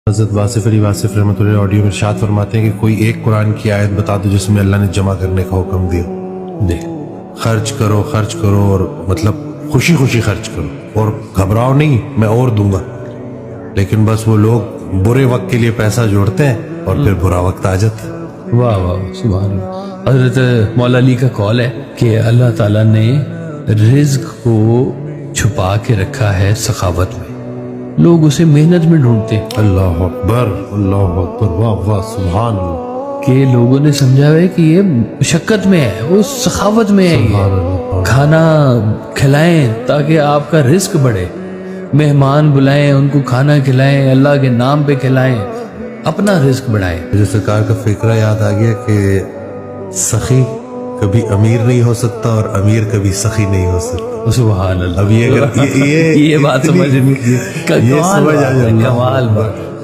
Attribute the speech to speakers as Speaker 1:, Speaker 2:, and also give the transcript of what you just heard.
Speaker 1: حضرت واصف علی واصف رحمۃ اللہ آڈیو میں ارشاد فرماتے ہیں کہ کوئی ایک قرآن کی آیت بتا دو جس میں اللہ نے جمع کرنے کا حکم دیا. دیکھ خرچ کرو اور مطلب خوشی خوشی خرچ کرو اور گھبراؤ نہیں میں اور دوں گا. لیکن بس وہ لوگ برے وقت کے لیے پیسہ جوڑتے ہیں اور پھر برا وقت آ جاتا ہے.
Speaker 2: واہ واہ سبحان اللہ. حضرت مولا علی کا قول ہے کہ اللہ تعالیٰ نے رزق کو چھپا کے رکھا ہے سخاوت میں. لوگ اسے محنت میں ڈھونڈتے ہیں.
Speaker 1: اللہ اکبر واہ واہ سبحان اللہ.
Speaker 2: کہ لوگوں نے سمجھا ہے کہ یہ مشقت میں ہے، وہ سخاوت میں ہے. یہ کھانا کھلائیں تاکہ آپ کا رزق بڑھے، مہمان بلائیں ان کو کھانا کھلائیں، اللہ کے نام پہ کھلائیں، اپنا رزق بڑھائیں.
Speaker 1: مجھے سرکار کا فکرہ یاد آ گیا کہ سخی کبھی امیر نہیں ہو سکتا اور امیر کبھی سخی نہیں ہو سکتا.
Speaker 2: سبحان اللہ.
Speaker 1: اب یہ
Speaker 2: یہ بات سمجھ نہیں، کمال بات ہے، کمال بات.